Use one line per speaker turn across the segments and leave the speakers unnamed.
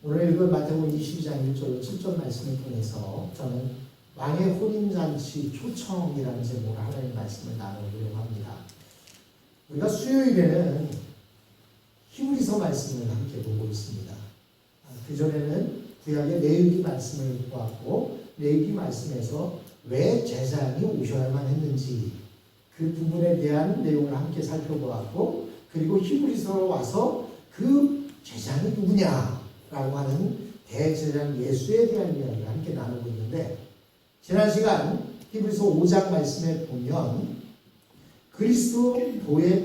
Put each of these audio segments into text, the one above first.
오늘 읽은 마태복음 22장 1절 7절 말씀을 통해서 저는 왕의 혼인잔치 초청이라는 제목으로 하나님의 말씀을 나누려고 합니다. 우리가 수요일에는 히브리서 말씀을 함께 보고 있습니다. 그전에는 구약의 레위기 말씀을 보았고, 레위기 말씀에서 왜 제사장이 오셔야만 했는지 그 부분에 대한 내용을 함께 살펴보았고, 그리고 히브리서로 와서 그 제사장이 누구냐라고 하는 대제사장 예수에 대한 이야기를 함께 나누고 있는데, 지난 시간 히브리서 5장 말씀에 보면 그리스도의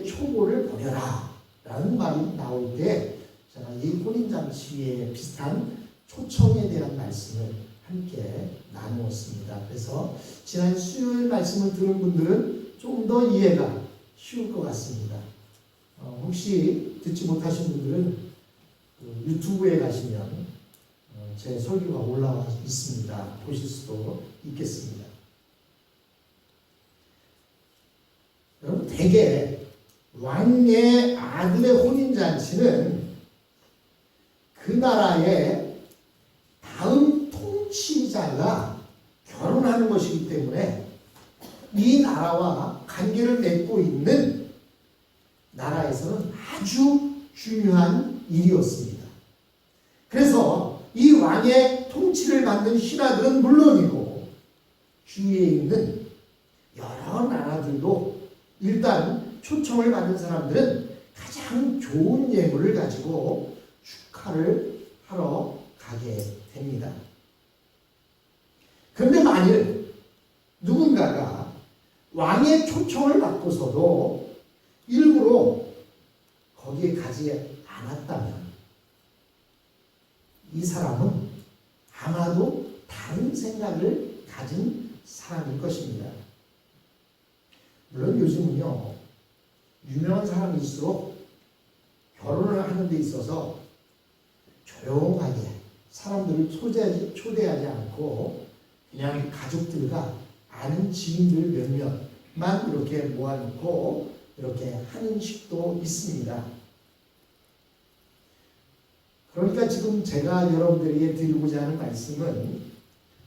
표고를 버려라 라는 말이 나올 때 제가 이 혼인잔치에 비슷한 초청에 대한 말씀을 함께 나누었습니다. 그래서 지난 수요일 말씀을 들은 분들은 좀 더 이해가 쉬울 것 같습니다. 혹시 듣지 못하신 분들은 유튜브에 가시면 제 설교가 올라와 있습니다. 보실 수도 있겠습니다. 여러분, 대개 왕의 아들의 혼인잔치는 그 나라의 다음 통치자가 결혼하는 것이기 때문에 이 나라와 관계를 맺고 있는 나라에서는 아주 중요한 일이었습니다. 그래서 이 왕의 통치를 받는 신하들은 물론이고 주위에 있는 여러 나라들도 일단 초청을 받는 사람들은 가장 좋은 예물을 가지고 축하를 하러 가게 됩니다. 그런데 만일 누군가가 왕의 초청을 받고서도 일부러 거기에 가지 않았다면 이 사람은 아마도 다른 생각을 가진 사람일 것입니다. 물론 요즘은요, 유명한 사람일수록 결혼을 하는 데 있어서 조용하게 사람들을 초대하지 않고 그냥 가족들과 아는 지인들 몇몇만 이렇게 모아놓고 이렇게 하는 식도 있습니다. 그러니까 지금 제가 여러분들에게 드리고자 하는 말씀은,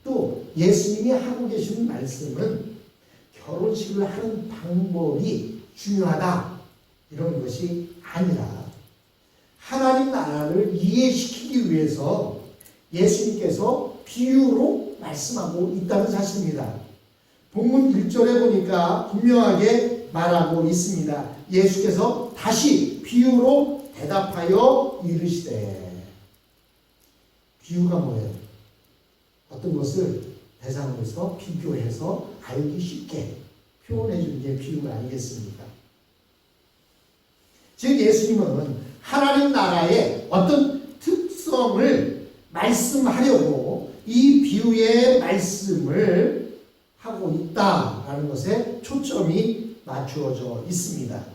또 예수님이 하고 계시는 말씀은 결혼식을 하는 방법이 중요하다 이런 것이 아니라 하나님 나라를 이해시키기 위해서 예수님께서 비유로 말씀하고 있다는 사실입니다. 본문 1절에 보니까 분명하게 말하고 있습니다. 예수께서 다시 비유로 대답하여 이르시되. 비유가 뭐예요? 어떤 것을 대상으로 해서 비교해서 알기 쉽게 표현해 주는 게 비유가 아니겠습니까? 즉 예수님은 하나님 나라의 어떤 특성을 말씀하려고 이 비유의 말씀을 하고 있다라는 것에 초점이 맞추어져 있습니다.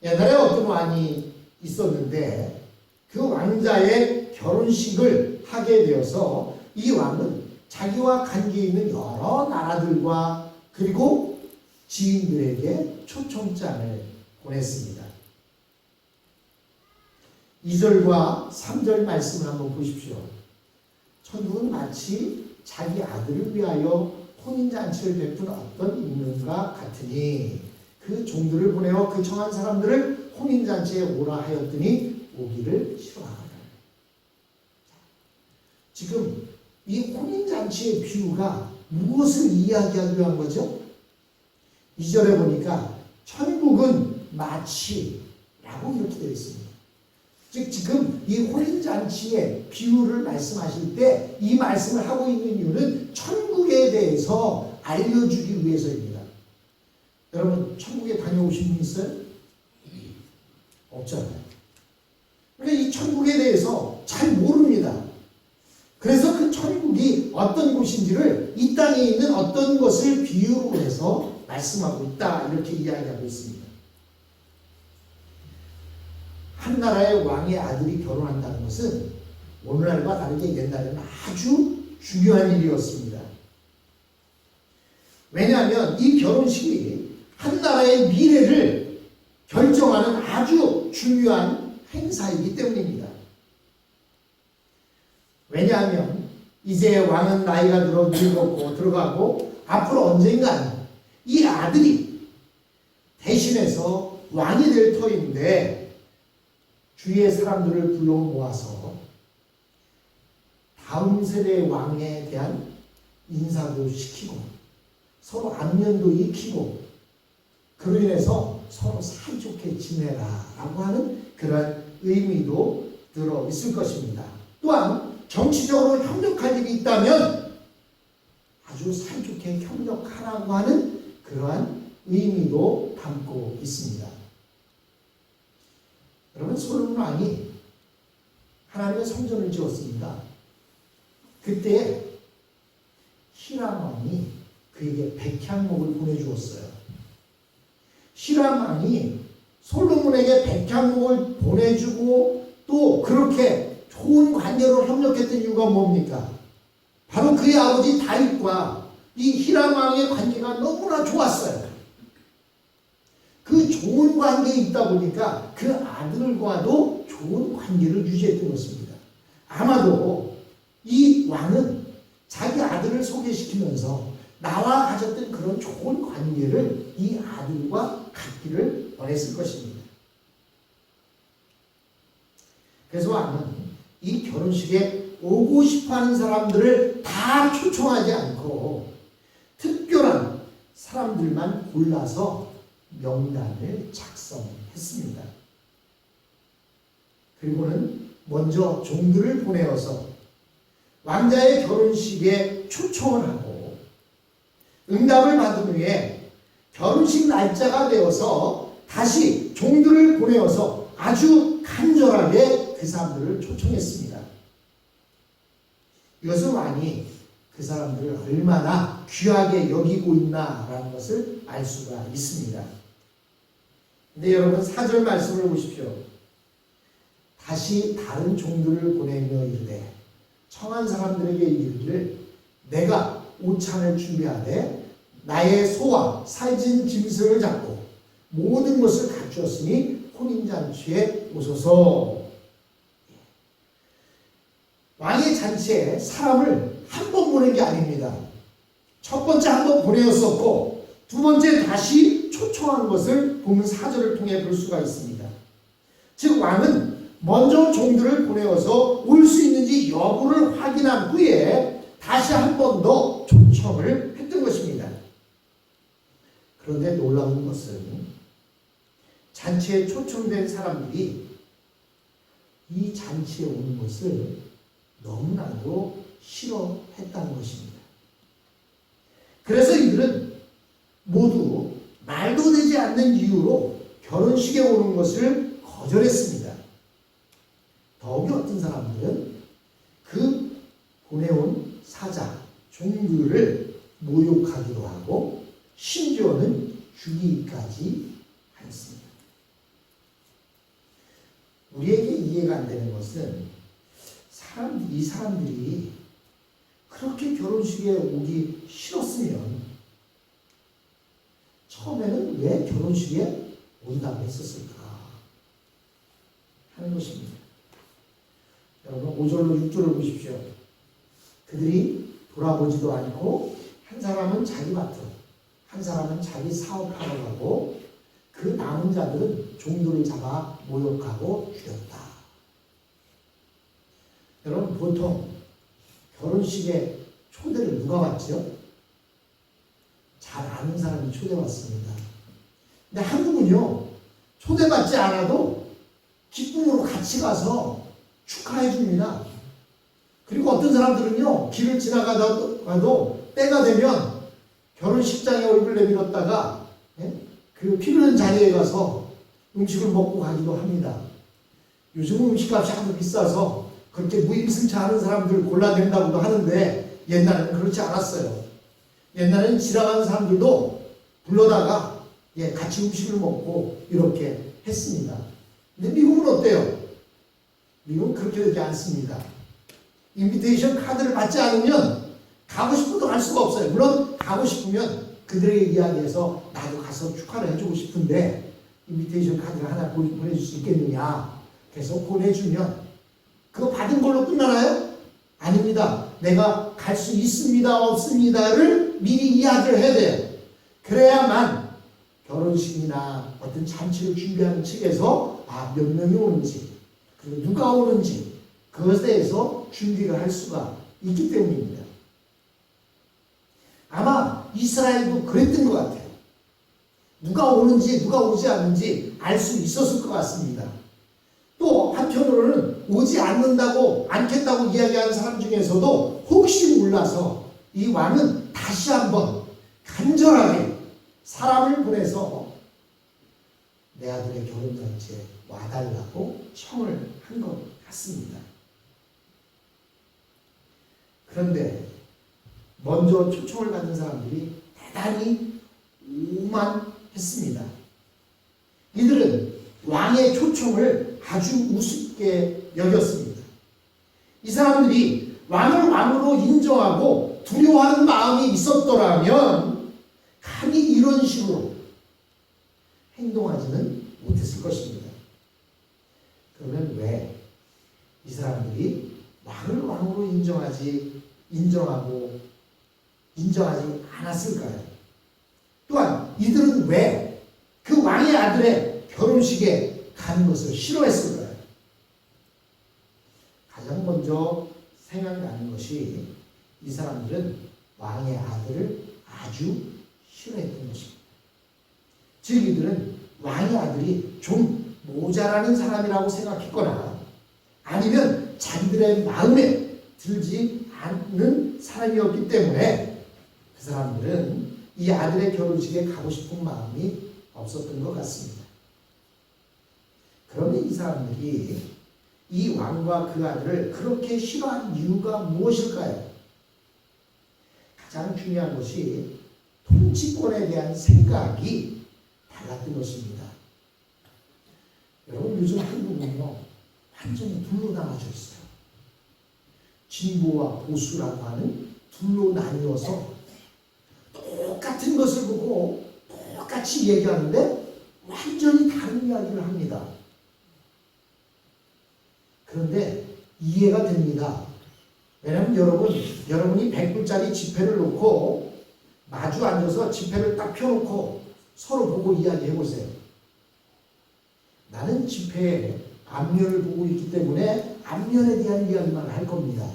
옛날에 어떤 왕이 있었는데 그 왕자의 결혼식을 하게 되어서 이 왕은 자기와 관계 있는 여러 나라들과 그리고 지인들에게 초청장을 보냈습니다. 2절과 3절 말씀을 한번 보십시오. 천국은 마치 자기 아들을 위하여 혼인잔치를 베푼 어떤 인물과 같으니 그 종들을 보내어 그 청한 사람들을 혼인잔치에 오라 하였더니 오기를 싫어하더라. 지금 이 혼인잔치의 비유가 무엇을 이야기하려 한 거죠? 2절에 보니까 천국은 마치라고 이렇게 되어 있습니다. 즉 지금 이 혼인잔치의 비유를 말씀하실 때 이 말씀을 하고 있는 이유는 천국에 대해서 알려주기 위해서입니다. 여러분 천국에 다녀오신 분 있어요? 없잖아요. 그러니까 이 천국에 대해서 잘 모릅니다. 그래서 그 천국이 어떤 곳인지를 이 땅에 있는 어떤 것을 비유로 해서 말씀하고 있다 이렇게 이야기하고 있습니다. 한 나라의 왕의 아들이 결혼한다는 것은 오늘날과 다르게 옛날에는 아주 중요한 일이었습니다. 왜냐하면 이 결혼식이 한 나라의 미래를 결정하는 아주 중요한 행사이기 때문입니다. 왜냐하면 이제 왕은 나이가 늙었고 들어가고 앞으로 언젠간 이 아들이 대신해서 왕이 될 터인데 주위의 사람들을 불러 모아서 다음 세대의 왕에 대한 인사도 시키고 서로 안면도 익히고 그로 인해서 서로 사이좋게 지내라 라고 하는 그런 의미도 들어 있을 것입니다. 또한 정치적으로 협력할 일이 있다면 아주 사이좋게 협력하라고 하는 그러한 의미도 담고 있습니다. 여러분, 솔로몬 왕이 하나님의 성전을 지었습니다. 그때 히람 왕이 그에게 백향목을 보내주었어요. 히람 왕이 솔로몬에게 백향목을 보내주고 또 그렇게 좋은 관계로 협력했던 이유가 뭡니까? 바로 그의 아버지 다윗과 이 히람 왕의 관계가 너무나 좋았어요. 그 좋은 관계에 있다 보니까 그 아들과도 좋은 관계를 유지했던 것입니다. 아마도 이 왕은 자기 아들을 소개시키면서 나와 가졌던 그런 좋은 관계를 이 아들과 갖기를 원했을 것입니다. 그래서 왕은 이 결혼식에 오고 싶어하는 사람들을 다 초청하지 않고 특별한 사람들만 골라서 명단을 작성했습니다. 그리고는 먼저 종들을 보내어서 왕자의 결혼식에 초청을 하고 응답을 받은 후에 결혼식 날짜가 되어서 다시 종들을 보내어서 아주 간절하게 그 사람들을 초청했습니다. 이것은 왕이 그 사람들을 얼마나 귀하게 여기고 있나라는 것을 알 수가 있습니다. 근데 여러분 4절 말씀을 보십시오. 다시 다른 종들을 보내며 이르되 청한 사람들에게 이르기를 내가 오찬을 준비하되 나의 소와 살진 짐승을 잡고 모든 것을 갖추었으니 혼인잔치에 오소서. 왕의 잔치에 사람을 한 번 보낸 게 아닙니다. 첫 번째 한 번 보내었었고 두 번째 다시 초청한 것을 본문 4절을 통해 볼 수가 있습니다. 즉 왕은 먼저 종들을 보내어서 올 수 있는지 여부를 확인한 후에 다시 한 번 더 초청을 했던 것입니다. 그런데 놀라운 것은 잔치에 초청된 사람들이 이 잔치에 오는 것을 너무나도 싫어했다는 것입니다. 그래서 이들은 모두 말도 되지 않는 이유로 결혼식에 오는 것을 거절했습니다. 더욱이 어떤 사람들은 그 보내온 사자, 종들을 모욕하기도 하고 심지어는 죽이기까지 하였습니다. 우리에게 이해가 안 되는 것은 이 사람들이 그렇게 결혼식에 오기 싫었으면 처음에는 왜 결혼식에 온다고 했었을까 하는 것입니다. 여러분 5절로 6절을 보십시오. 그들이 돌아보지도 않고 한 사람은 자기 밭으로 한 사람은 자기 사업하러 가고 그 남은 자들은 종들을 잡아 모욕하고 죽였다. 여러분 보통 결혼식에 초대를 누가 받죠? 잘 아는 사람이 초대받습니다. 근데 한국은요 초대받지 않아도 기쁨으로 같이 가서 축하해 줍니다. 그리고 어떤 사람들은요 길을 지나가도 때가 되면 결혼식장에 얼굴 내밀었다가 그 피르는 자리에 가서 음식을 먹고 가기도 합니다. 요즘은 음식값이 하도 비싸서 그렇게 무임승차하는 사람들 골라낸다고도 하는데 옛날에는 그렇지 않았어요. 옛날에는 지나가는 사람들도 불러다가 같이 음식을 먹고 이렇게 했습니다. 근데 미국은 어때요? 미국은 그렇게 되지 않습니다. 인비테이션 카드를 받지 않으면 가고 싶어도 갈 수가 없어요. 물론 가고 싶으면 그들에게 이야기해서 나도 가서 축하를 해주고 싶은데 인비테이션 카드를 하나 보내줄 수 있겠느냐. 그래서 보내주면 그거 받은 걸로 끝나나요? 아닙니다. 내가 갈 수 있습니다, 없습니다를 미리 이야기를 해야 돼요. 그래야만 결혼식이나 어떤 잔치를 준비하는 측에서 몇 명이 오는지, 그리고 누가 오는지 그것에 대해서 준비를 할 수가 있기 때문입니다. 아마 이스라엘도 그랬던 것 같아요. 누가 오는지 누가 오지 않는지 알 수 있었을 것 같습니다. 또 한편으로는 오지 않겠다고 이야기하는 사람 중에서도 혹시 몰라서 이 왕은 다시 한번 간절하게 사람을 보내서 내 아들의 결혼잔치에 와달라고 청을 한 것 같습니다. 그런데 먼저 초청을 받은 사람들이 대단히 오만했습니다. 이들은 왕의 초청을 아주 우습게 여겼습니다. 이 사람들이 왕을 왕으로 인정하고 두려워하는 마음이 있었더라면 감히 이런 식으로 행동하지는 못했을 것입니다. 그러면 왜 이 사람들이 왕을 왕으로 인정하지 않았을까요? 또한 이들은 왜 그 왕의 아들의 결혼식에 가는 것을 싫어했을까요? 가장 먼저 생각나는 것이 이 사람들은 왕의 아들을 아주 싫어했던 것입니다. 즉 이들은 왕의 아들이 좀 모자라는 사람이라고 생각했거나 아니면 자기들의 마음에 들지 않는 사람이었기 때문에 그 사람들은 이 아들의 결혼식에 가고 싶은 마음이 없었던 것 같습니다. 그런데 이 사람들이 이 왕과 그 아들을 그렇게 싫어한 이유가 무엇일까요? 가장 중요한 것이 통치권에 대한 생각이 달랐던 것입니다. 여러분 요즘 한국은요 완전히 둘로 나눠져 있어요. 진보와 보수라고 하는 둘로 나뉘어서 똑같은 것을 보고 똑같이 얘기하는데 완전히 다른 이야기를 합니다. 그런데 이해가 됩니다. 왜냐하면 여러분이 100불짜리 지폐를 놓고 마주 앉아서 지폐를 딱 펴놓고 서로 보고 이야기해 보세요. 나는 지폐의 앞면을 보고 있기 때문에 앞면에 대한 이야기만 할 겁니다.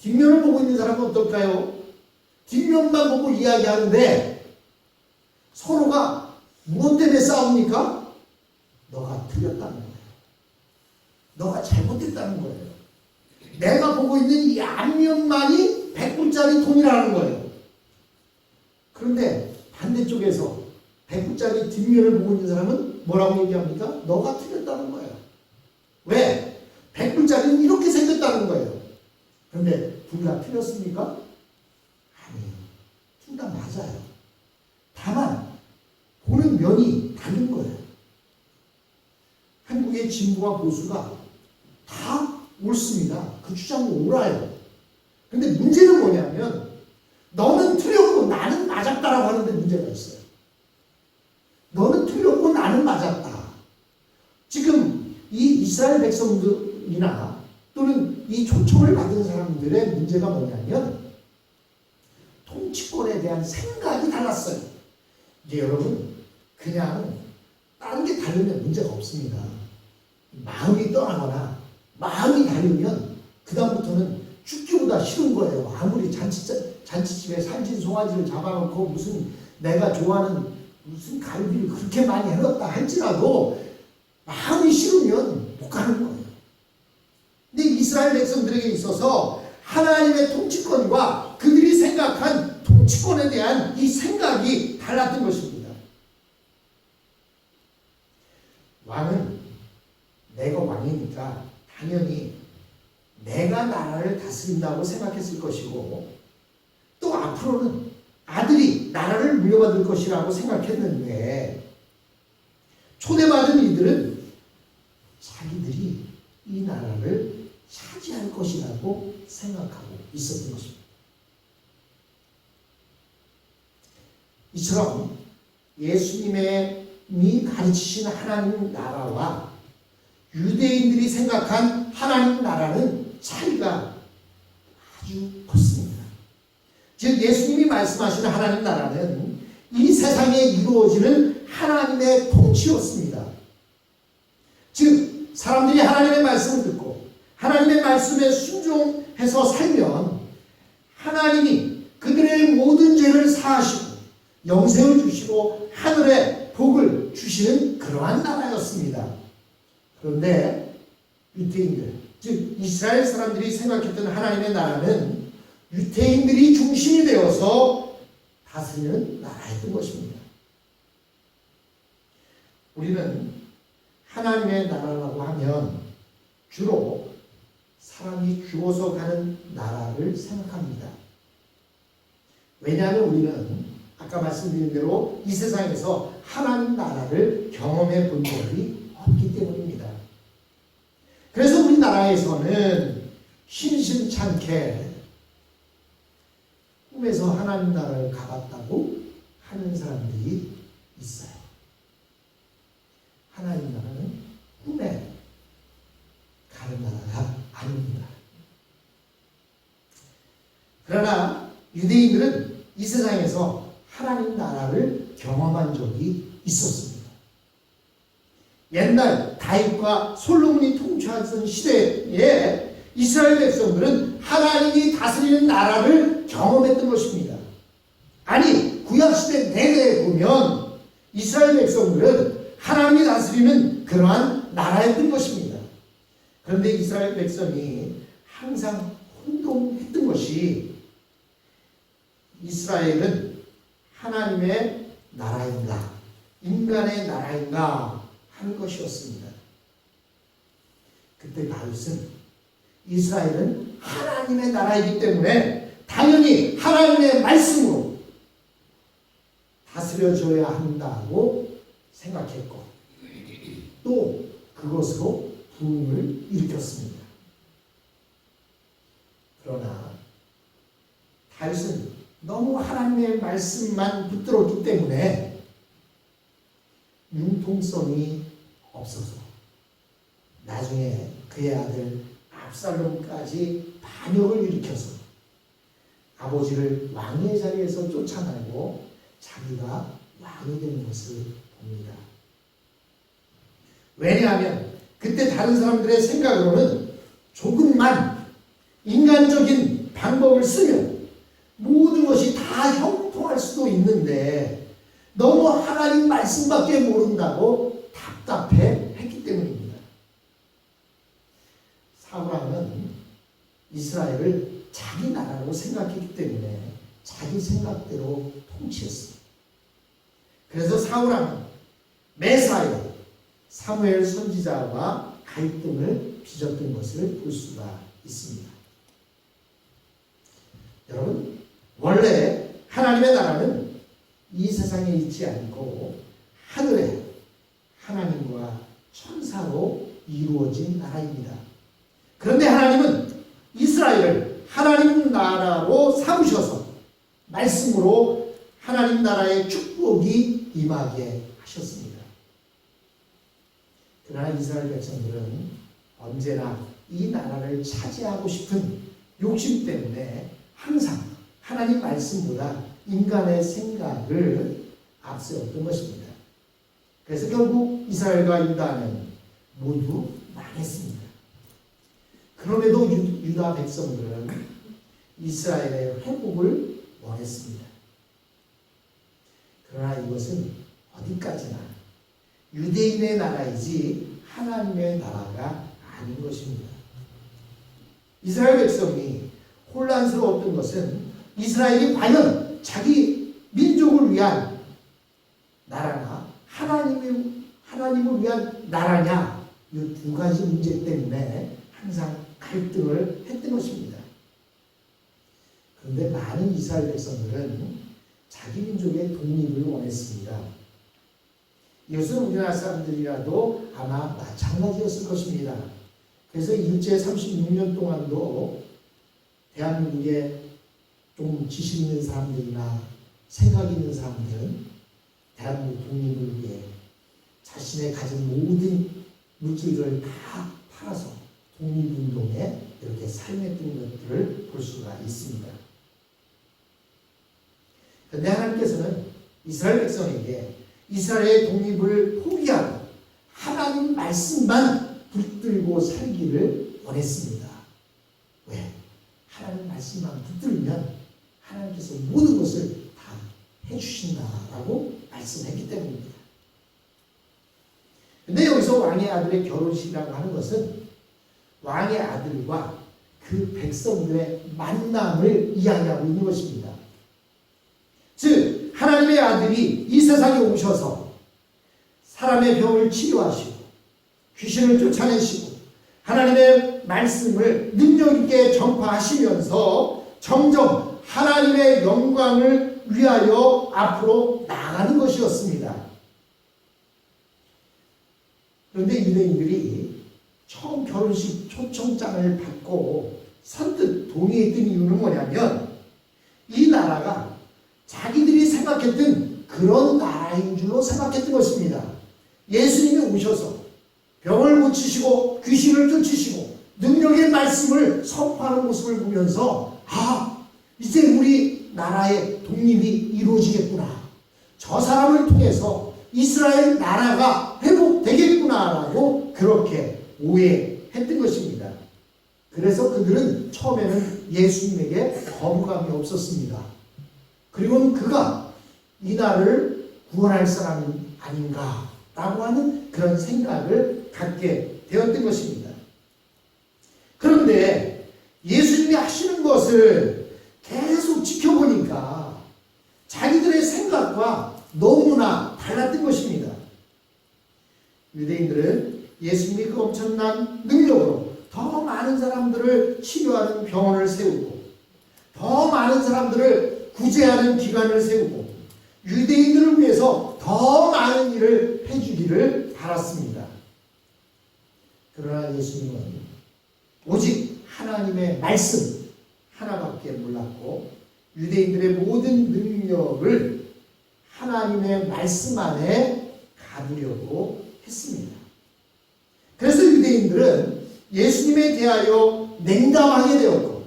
뒷면을 보고 있는 사람은 어떨까요? 뒷면만 보고 이야기하는데 서로가 무엇 때문에 싸웁니까? 너가 틀렸다는 거예요. 너가 잘못했다는 거예요. 내가 보고 있는 이 앞면만이 100불짜리 돈이라는 거예요. 그런데 반대쪽에서 100불짜리 뒷면을 보고 있는 사람은 뭐라고 얘기합니까? 너가 틀렸다는 거예요. 왜? 100불짜리는 이렇게 생겼다는 거예요. 그런데 둘 다 틀렸습니까? 아니에요. 둘 다 맞아요. 다만 보는 면이 다른 거예요. 한국의 진보와 보수가 다 옳습니다. 그 주장이 옳아요. 근데 문제는 뭐냐면 너는 틀렸고 나는 맞았다라고 하는데 문제가 있어요. 너는 틀렸고 나는 맞았다. 지금 이 이스라엘 백성들이나 또는 이 초청을 받은 사람들의 문제가 뭐냐면 통치권에 대한 생각이 달랐어요. 이제 여러분 그냥 다른 게 다르면 문제가 없습니다. 마음이 떠나거나 마음이 다르면 그 다음부터는 죽기보다 싫은 거예요. 아무리 잔치집에 살진 송아지를 잡아놓고 무슨 내가 좋아하는 무슨 갈비를 그렇게 많이 해놨다 할지라도 마음이 싫으면 못 가는 거예요. 근데 이스라엘 백성들에게 있어서 하나님의 통치권과 그들이 생각한 통치권에 대한 이 생각이 달랐던 것입니다. 왕은 내가 왕이니까 당연히 내가 나라를 다스린다고 생각했을 것이고 또 앞으로는 아들이 나라를 물려받을 것이라고 생각했는데 초대받은 이들은 자기들이 이 나라를 차지할 것이라고 생각하고 있었던 것입니다. 이처럼 예수님이 가르치신 하나님 나라와 유대인들이 생각한 하나님 나라는 차이가 아주 컸습니다. 즉 예수님이 말씀하시는 하나님 나라는 이 세상에 이루어지는 하나님의 통치였습니다. 즉 사람들이 하나님의 말씀을 듣고 하나님의 말씀에 순종해서 살면 하나님이 그들의 모든 죄를 사하시고 영생을 주시고 하늘의 복을 주시는 그러한 나라였습니다. 그런데 유대인들, 즉 이스라엘 사람들이 생각했던 하나님의 나라는 유대인들이 중심이 되어서 다스리는 나라였던 것입니다. 우리는 하나님의 나라라고 하면 주로 사람이 죽어서 가는 나라를 생각합니다. 왜냐하면 우리는 아까 말씀드린 대로 이 세상에서 하나님 나라를 경험해 본 적이 없기 때문입니다. 그래서 우리나라에서는 심심찮게 꿈에서 하나님 나라를 가봤다고 하는 사람들이 있어요. 하나님 나라는 꿈에 가는 나라가 아닙니다. 그러나 유대인들은 이 세상에서 하나님 나라를 경험한 적이 있었습니다. 옛날 다윗과 솔로몬이 통치하던 시대에 이스라엘 백성들은 하나님이 다스리는 나라를 경험했던 것입니다. 아니 구약시대 내내에 보면 이스라엘 백성들은 하나님이 다스리는 그러한 나라였던 것입니다. 그런데 이스라엘 백성이 항상 혼동했던 것이 이스라엘은 하나님의 나라인가 인간의 나라인가 하는 것이었습니다. 그때 다윗은 이스라엘은 하나님의 나라이기 때문에 당연히 하나님의 말씀으로 다스려져야 한다고 생각했고 또 그것으로 부흥을 일으켰습니다. 그러나 다윗은 너무 하나님의 말씀만 붙들었기 때문에 융통성이 없어서 나중에 그의 아들 압살롬까지 반역을 일으켜서 아버지를 왕의 자리에서 쫓아내고 자기가 왕이 되는 것을 봅니다. 왜냐하면 그때 다른 사람들의 생각으로는 조금만 인간적인 방법을 쓰면 모든 것이 다 형통할 수도 있는데 너무 하나님 말씀밖에 모른다고 답답해 했기 때문입니다. 사울왕은 이스라엘을 자기 나라로 생각했기 때문에 자기 생각대로 통치했습니다. 그래서 사울왕은 매사에 사무엘 선지자와 갈등을 빚었던 것을 볼 수가 있습니다. 여러분, 원래 하나님의 나라는 이 세상에 있지 않고 하늘에 하나님과 천사로 이루어진 나라입니다. 그런데 하나님은 이스라엘을 하나님 나라로 삼으셔서 말씀으로 하나님 나라의 축복이 임하게 하셨습니다. 그러나 이스라엘 백성들은 언제나 이 나라를 차지하고 싶은 욕심 때문에 항상 하나님 말씀보다 인간의 생각을 앞세웠던 것입니다. 그래서 결국 이스라엘과 유다는 모두 망했습니다. 그럼에도 유다 백성들은 이스라엘의 회복을 원했습니다. 그러나 이것은 어디까지나 유대인의 나라이지 하나님의 나라가 아닌 것입니다. 이스라엘 백성이 혼란스러웠던 것은 이스라엘이 과연 자기 민족을 위한 나라나 하나님을 위한 나라냐 이 두 가지 문제 때문에 항상 갈등을 했던 것입니다. 그런데 많은 이스라엘 백성들은 자기 민족의 독립을 원했습니다. 이것은 우리나라 사람들이라도 아마 마찬가지였을 것입니다. 그래서 일제 36년 동안도 대한민국에 좀 지식 있는 사람들이나 생각 있는 사람들은 대한민국 독립을 위해 자신의 가진 모든 물질을 다 팔아서 독립운동에 이렇게 사용했던 것들을 볼 수가 있습니다. 그런데 하나님께서는 이스라엘 백성에게 이스라엘의 독립을 포기하고 하나님 말씀만 붙들고 살기를 원했습니다. 왜? 하나님 말씀만 붙들면 하나님께서 모든 것을 다 해주신다라고 말씀했기 때문입니다. 근데 여기서 왕의 아들의 결혼식이라고 하는 것은 왕의 아들과 그 백성들의 만남을 이야기하고 있는 것입니다. 즉 하나님의 아들이 이 세상에 오셔서 사람의 병을 치료하시고 귀신을 쫓아내시고 하나님의 말씀을 능력 있게 전파하시면서 점점 하나님의 영광을 위하여 앞으로 나아가는 것이었습니다. 그런데 유대인들이 처음 결혼식 초청장을 받고 선뜻 동의했던 이유는 뭐냐면 이 나라가 자기들이 생각했던 그런 나라인 줄로 생각했던 것입니다. 예수님이 오셔서 병을 고치시고 귀신을 쫓으시고 능력의 말씀을 선포하는 모습을 보면서 이제 우리 나라의 독립이 이루어지겠구나. 저 사람을 통해서 이스라엘 나라가 회복되겠구나라고 그렇게 오해했던 것입니다. 그래서 그들은 처음에는 예수님에게 거부감이 없었습니다. 그리고는 그가 이 나라를 구원할 사람이 아닌가라고 하는 그런 생각을 갖게 되었던 것입니다. 그런데 예수님이 하시는 것을 계속 지켜보니까 자기들의 생각과 너무나 달랐던 것입니다. 유대인들은 예수님이 그 엄청난 능력으로 더 많은 사람들을 치료하는 병원을 세우고 더 많은 사람들을 구제하는 기관을 세우고 유대인들을 위해서 더 많은 일을 해주기를 바랐습니다. 그러나 예수님은 오직 하나님의 말씀 하나밖에 몰랐고 유대인들의 모든 능력을 하나님의 말씀 안에 가두려고 했습니다. 그래서 유대인들은 예수님에 대하여 냉담하게 되었고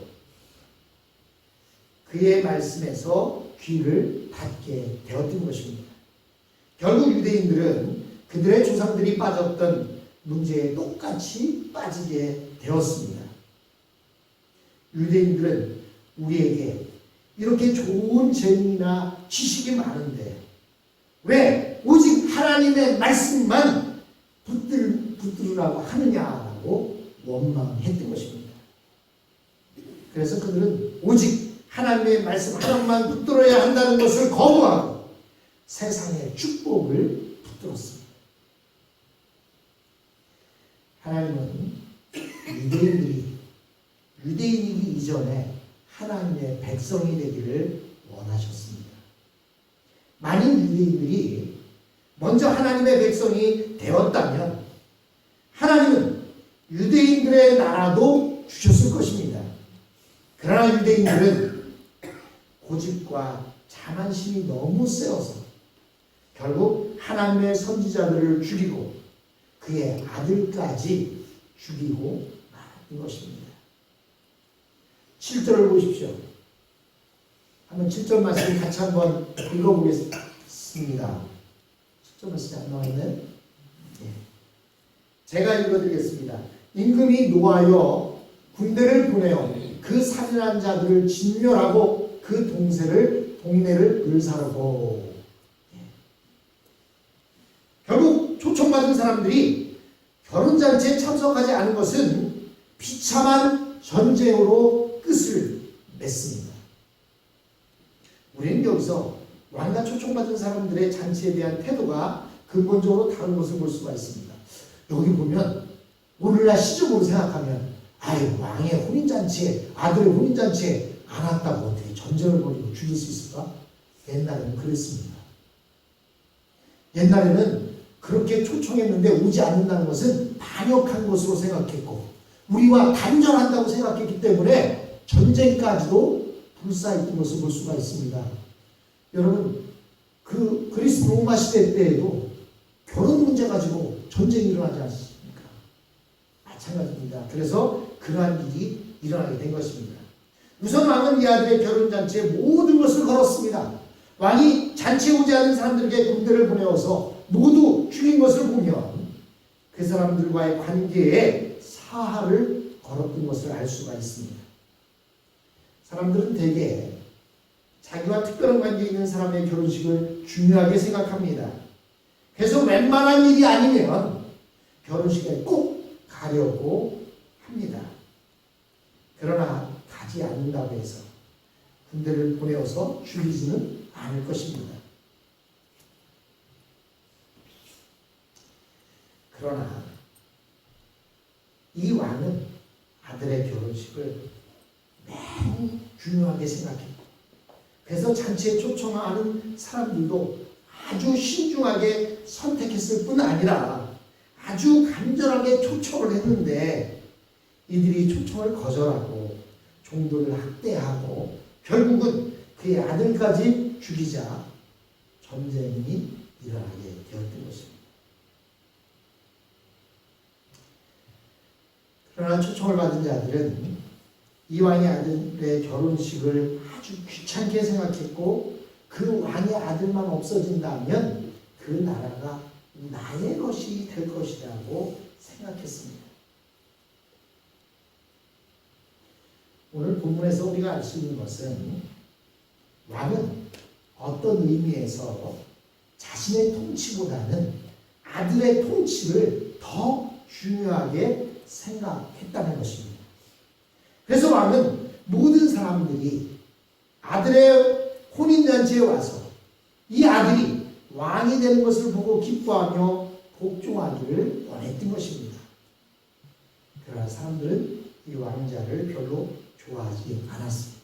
그의 말씀에서 귀를 닫게 되었던 것입니다. 결국 유대인들은 그들의 조상들이 빠졌던 문제에 똑같이 빠지게 되었습니다. 유대인들은 우리에게 이렇게 좋은 재능이나 지식이 많은데 왜 오직 하나님의 말씀만 붙들으라고 하느냐라고 원망했던 것입니다. 그래서 그들은 오직 하나님의 말씀 하나만 붙들어야 한다는 것을 거부하고 세상의 축복을 붙들었습니다. 하나님은 유대인이기 이전에 하나님의 백성이 되기를 원하셨습니다. 만일 유대인들이 먼저 하나님의 백성이 되었다면 하나님은 유대인들의 나라도 주셨을 것입니다. 그러나 유대인들은 고집과 자만심이 너무 세어서 결국 하나님의 선지자들을 죽이고 그의 아들까지 죽이고 말았던 것입니다. 7절을 보십시오. 한번 7절 말씀 같이 한번 읽어보겠습니다. 7절 말씀이 안 나와있네. 제가 읽어드리겠습니다. 임금이 노하여 군대를 보내어 그 살인한 자들을 진멸하고 그 동네를 불사르고. 결국 초청받은 사람들이 결혼잔치에 참석하지 않은 것은 비참한 전쟁으로 끝을 맺습니다. 우리는 여기서 왕과 초청받은 사람들의 잔치에 대한 태도가 근본적으로 다른 것을 볼 수가 있습니다. 여기 보면 오늘날 시적으로 생각하면 왕의 혼인잔치에 아들의 혼인잔치에 안 왔다고 어떻게 전쟁을 벌이고 죽일 수 있을까? 옛날에는 그랬습니다. 옛날에는 그렇게 초청했는데 오지 않는다는 것은 반역한 것으로 생각했고 우리와 단절한다고 생각했기 때문에 전쟁까지도 불사했던 것을 볼 수가 있습니다. 여러분 그 그리스 로마 시대 때에도 결혼 문제 가지고 전쟁이 일어나지 않습니까? 마찬가지입니다. 그래서 그러한 일이 일어나게 된 것입니다. 우선 왕은 이 아들의 결혼잔치에 모든 것을 걸었습니다. 왕이 잔치에 오지 않은 사람들에게 군대를 보내어서 모두 죽인 것을 보면 그 사람들과의 관계에 사활을 걸었던 것을 알 수가 있습니다. 사람들은 대개 자기와 특별한 관계에 있는 사람의 결혼식을 중요하게 생각합니다. 그래서 웬만한 일이 아니면 결혼식에 꼭 가려고 합니다. 그러나 가지 않는다고 해서 군대를 보내어서 죽이지는 않을 것입니다. 그러나 이 왕은 아들의 결혼식을 매우 중요하게 생각했고, 그래서 잔치에 초청하는 사람들도 아주 신중하게 선택했을 뿐 아니라 아주 간절하게 초청을 했는데 이들이 초청을 거절하고 종들을 학대하고 결국은 그의 아들까지 죽이자 전쟁이 일어나게 되었던 것입니다. 그러나 초청을 받은 자들은 이 왕의 아들의 결혼식을 아주 귀찮게 생각했고, 그 왕의 아들만 없어진다면 그 나라가 나의 것이 될 것이라고 생각했습니다. 오늘 본문에서 우리가 알 수 있는 것은 왕은 어떤 의미에서 자신의 통치보다는 아들의 통치를 더 중요하게 생각했다는 것입니다. 그래서 왕은 모든 사람들이 아들의 혼인잔치에 와서 이 아들이 왕이 되는 것을 보고 기뻐하며 복종하기를 원했던 것입니다. 그러나 사람들은 이 왕자를 별로 좋아하지 않았습니다.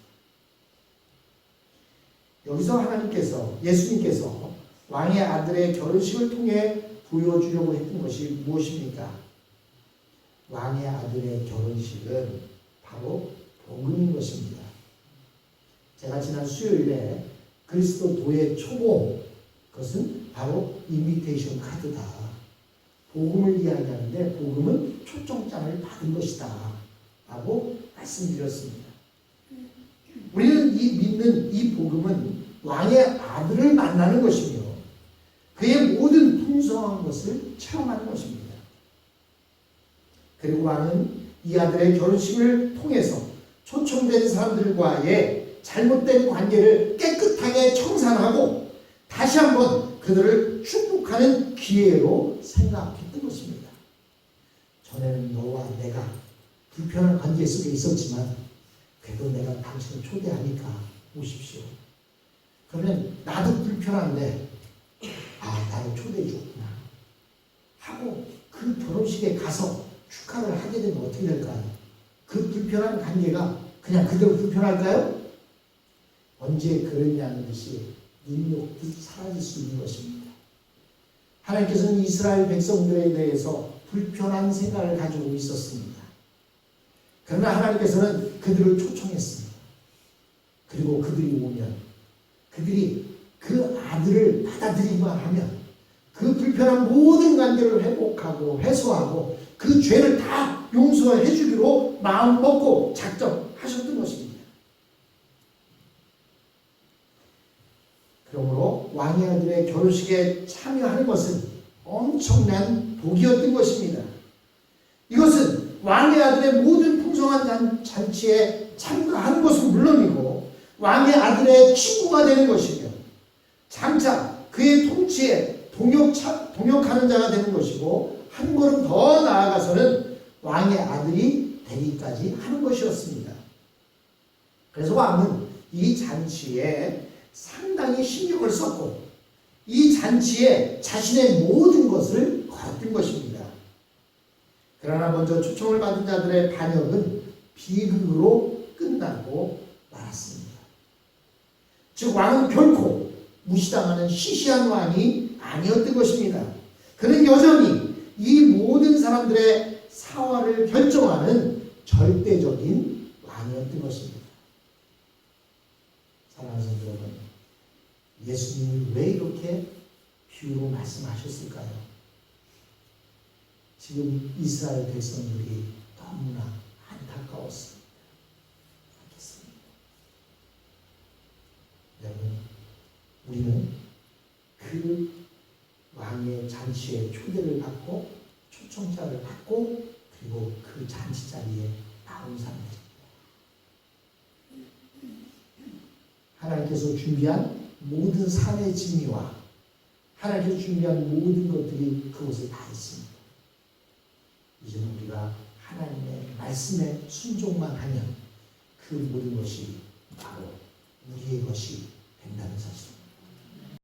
여기서 하나님께서, 예수님께서 왕의 아들의 결혼식을 통해 보여주려고 했던 것이 무엇입니까? 왕의 아들의 결혼식은 바로 복음인 것입니다. 제가 지난 수요일에 그리스도도의 초봉, 그것은 바로 인비테이션 카드다. 복음을 이야기하는데 복음은 초청장을 받은 것이다 라고 말씀드렸습니다. 우리는 믿는 이 복음은 왕의 아들을 만나는 것이며 그의 모든 풍성한 것을 체험하는 것입니다. 그리고 왕은 이 아들의 결혼식을 통해서 초청된 사람들과의 잘못된 관계를 깨끗하게 청산하고 다시 한번 그들을 축복하는 기회로 생각했던 것입니다. 전에는 너와 내가 불편한 관계 속에 있었지만 그래도 내가 당신을 초대하니까 오십시오. 그러면 나도 불편한데 나를 초대해 줬구나 하고 그 결혼식에 가서 축하를 하게 되면 어떻게 될까요? 그 불편한 관계가 그냥 그대로 불편할까요? 언제 그러냐는 것이 눈높이 사라질 수 있는 것입니다. 하나님께서는 이스라엘 백성들에 대해서 불편한 생각을 가지고 있었습니다. 그러나 하나님께서는 그들을 초청했습니다. 그리고 그들이 오면 그들이 그 아들을 받아들이기만 하면 그 불편한 모든 관계를 회복하고 해소하고 그 죄를 다 용서해 주기로 마음 먹고 작정하셨던 것입니다. 그러므로 왕의 아들의 결혼식에 참여하는 것은 엄청난 복이었던 것입니다. 이것은 왕의 아들의 모든 풍성한 잔치에 참가하는 것은 물론이고 왕의 아들의 친구가 되는 것이며 장차 그의 통치에 동역하는 자가 되는 것이고 한 걸음 더 나아가서는 왕의 아들이 되기까지 하는 것이었습니다. 그래서 왕은 이 잔치에 상당히 신경을 썼고 이 잔치에 자신의 모든 것을 걸었던 것입니다. 그러나 먼저 초청을 받은 자들의 반역은 비극으로 끝나고 말았습니다. 즉 왕은 결코 무시당하는 시시한 왕이 아니었던 것입니다. 그는 여전히 이 모든 사람들의 사활을 결정하는 절대적인 왕이었던 것입니다. 사랑하는 성도 여러분, 예수님이 왜 이렇게 비유로 말씀하셨을까요? 지금 이스라엘 백성들이 너무나 안타까웠습니다. 여러분, 우리는 그 왕의 잔치에 초대를 받고 초청장을 받고 그리고 그 잔치 자리에 나온 사람들입니다. 하나님께서 준비한 모든 산의 진미와 하나님께서 준비한 모든 것들이 그곳에 다 있습니다. 이제는 우리가 하나님의 말씀에 순종만 하면 그 모든 것이 바로 우리의 것이 된다는 사실입니다.